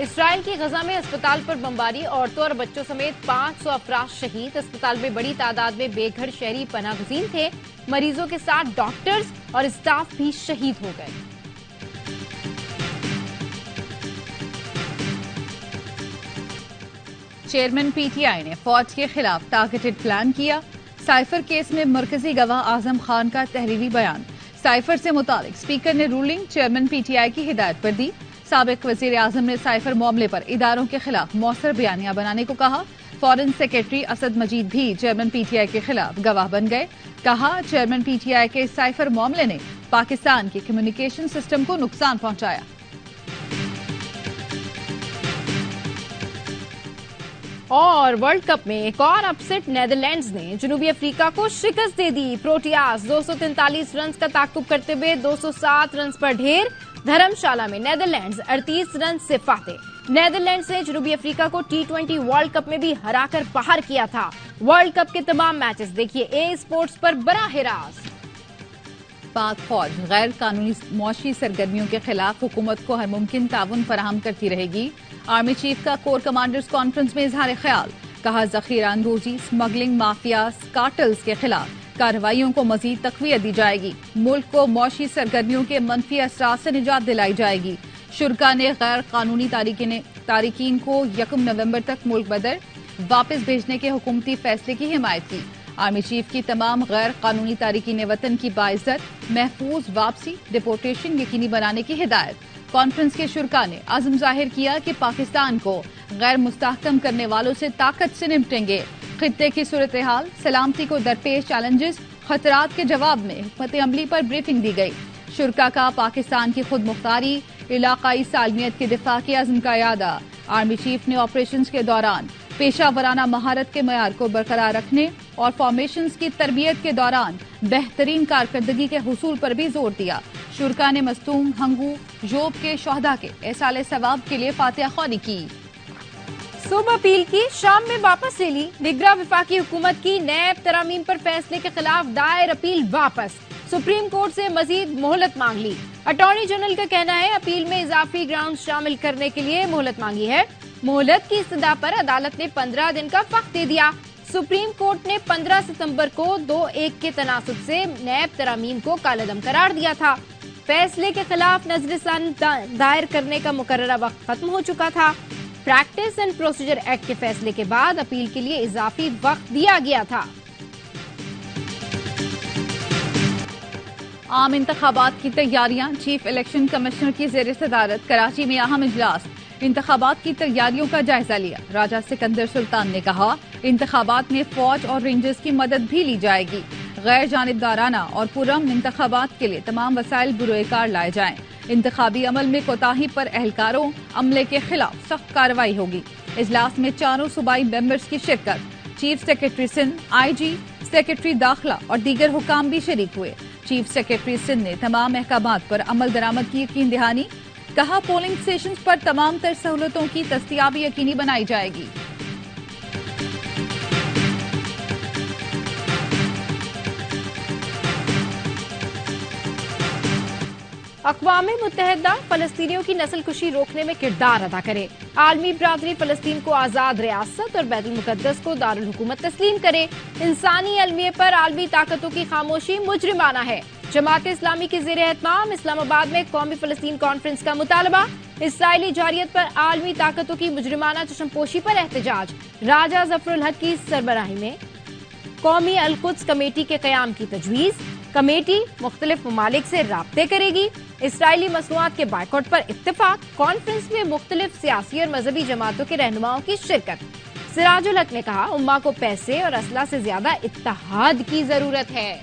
اسرائیل کی غزہ میں اسپتال پر بمباری، عورتوں اور بچوں سمیت 500 افراد شہید۔ اسپتال میں بڑی تعداد میں بے گھر شہری پناہ گزین تھے۔ مریضوں کے ساتھ ڈاکٹرز اور اسٹاف بھی شہید ہو گئے۔ چیئرمین پی ٹی آئی نے فوج کے خلاف ٹارگیٹڈ پلان کیا۔ سائفر کیس میں مرکزی گواہ اعظم خان کا تحریری بیان۔ سائفر سے متعلق اسپیکر نے ruling chairman P T I کی ہدایت پر دی۔ سابق وزیر اعظم نے سائفر معاملے پر اداروں کے خلاف مؤثر بیانیہ بنانے کو کہا۔ فارن سیکرٹری اسد مجید بھی چیئرمین پی ٹی آئی کے خلاف گواہ بن گئے۔ کہا چیئرمین پی ٹی آئی کے سائفر معاملے نے پاکستان کے کمیونیکیشن سسٹم کو نقصان پہنچایا۔ اور ورلڈ کپ میں ایک اور اپسٹ، نیدرلینڈز نے جنوبی افریقہ کو شکست دے دی۔ پروٹیاز 243 رنز کا تعاقب کرتے ہوئے 207 رنز پر ڈھیر۔ دھرم شالہ میں نیدرلینڈز 38 رنز سے فاتح۔ نیدرلینڈز نے جنوبی افریقہ کو T20 ورلڈ کپ میں بھی ہرا کر باہر کیا تھا۔ ورلڈ کپ کے تمام میچز دیکھیے اے اسپورٹس پر براہ راست۔ پاک فوج غیر قانونی معاشی سرگرمیوں کے خلاف حکومت کو ہر ممکن تعاون فراہم کرتی رہے گی۔ آرمی چیف کا کور کمانڈرز کانفرنس میں اظہار خیال۔ کہا ذخیرہ اندوزی، اسمگلنگ مافیاز، کارٹلز کے خلاف کارروائیوں کو مزید تقویت دی جائے گی۔ ملک کو معاشی سرگرمیوں کے منفی اثرات سے نجات دلائی جائے گی۔ شرکا نے غیر قانونی تارکین کو 1 نومبر تک ملک بدر واپس بھیجنے کے حکومتی فیصلے کی حمایت کی۔ آرمی چیف کی تمام غیر قانونی تارکین وطن کی باعزت محفوظ واپسی ڈپورٹیشن یقینی بنانے کی ہدایت۔ کانفرنس کے شرکا نے عزم ظاہر کیا کہ پاکستان کو غیر مستحکم کرنے والوں سے طاقت سے نمٹیں گے۔ خطے کی صورتحال، سلامتی کو درپیش چیلنجز، خطرات کے جواب میں حکمت عملی پر بریفنگ دی گئی۔ شرکا کا پاکستان کی خود مختاری، علاقائی سالمیت کے دفاع کے عزم کا اعادہ۔ آرمی چیف نے آپریشنز کے دوران پیشہ ورانہ مہارت کے معیار کو برقرار رکھنے اور فارمیشنز کی تربیت کے دوران بہترین کارکردگی کے حصول پر بھی زور دیا۔ شرکا نے مستونگ، ہنگو، یوب کے شہداء کے ایصال ثواب کے لیے فاتحہ خوانی کی۔ صبح اپیل کی، شام میں واپس لے لی۔ نگراں وفاقی حکومت کی نیب ترامیم پر فیصلے کے خلاف دائر اپیل واپس۔ سپریم کورٹ سے مزید مہلت مانگ لی۔ اٹارنی جنرل کا کہنا ہے اپیل میں اضافی گراؤنڈ شامل کرنے کے لیے مہلت مانگی ہے۔ مہلت کی استدعا پر عدالت نے 15 دن کا وقت دے دیا۔ سپریم کورٹ نے 15 ستمبر کو 2-1 کے تناسب سے نیب ترامیم کو کالعدم قرار دیا تھا۔ فیصلے کے خلاف نظر ثانی دائر کرنے کا مقررہ وقت ختم ہو چکا تھا۔ پریکٹس اینڈ پروسیجر ایکٹ کے فیصلے کے بعد اپیل کے لیے اضافی وقت دیا گیا تھا۔ عام انتخابات کی تیاریاں، چیف الیکشن کمشنر کی زیر صدارت کراچی میں اہم اجلاس۔ انتخابات کی تیاریوں کا جائزہ لیا۔ راجہ سکندر سلطان نے کہا انتخابات میں فوج اور رینجرز کی مدد بھی لی جائے گی۔ غیر جانبدارانہ اور پرامن انتخابات کے لیے تمام وسائل بروئے کار لائے جائیں۔ انتخابی عمل میں کوتاہی پر اہلکاروں، عملے کے خلاف سخت کارروائی ہوگی۔ اجلاس میں 4 صوبائی ممبرز کی شرکت۔ چیف سیکرٹری سندھ، آئی جی، سیکرٹری داخلہ اور دیگر حکام بھی شریک ہوئے۔ چیف سیکرٹری سندھ نے تمام احکامات پر عمل درآمد کی یقین دہانی۔ کہا پولنگ اسٹیشنز پر تمام تر سہولتوں کی دستیابی یقینی بنائی جائے گی۔ اقوام متحدہ فلسطینیوں کی نسل کشی روکنے میں کردار ادا کرے۔ عالمی برادری فلسطین کو آزاد ریاست اور بیت المقدس کو دارالحکومت تسلیم کرے۔ انسانی المیے پر عالمی طاقتوں کی خاموشی مجرمانہ ہے۔ جماعت اسلامی کے زیر اہتمام اسلام آباد میں قومی فلسطین کانفرنس کا مطالبہ۔ اسرائیلی جارحیت پر عالمی طاقتوں کی مجرمانہ چشم پوشی پر احتجاج۔ راجہ ظفر الحق کی سربراہی میں قومی القدس کمیٹی کے قیام کی تجویز۔ کمیٹی مختلف ممالک سے رابطے کرے گی۔ اسرائیلی مصنوعات کے بائیکاٹ پر اتفاق۔ کانفرنس میں مختلف سیاسی اور مذہبی جماعتوں کے رہنماؤں کی شرکت۔ سراج الحق نے کہا امہ کو پیسے اور اسلحہ سے زیادہ اتحاد کی ضرورت ہے۔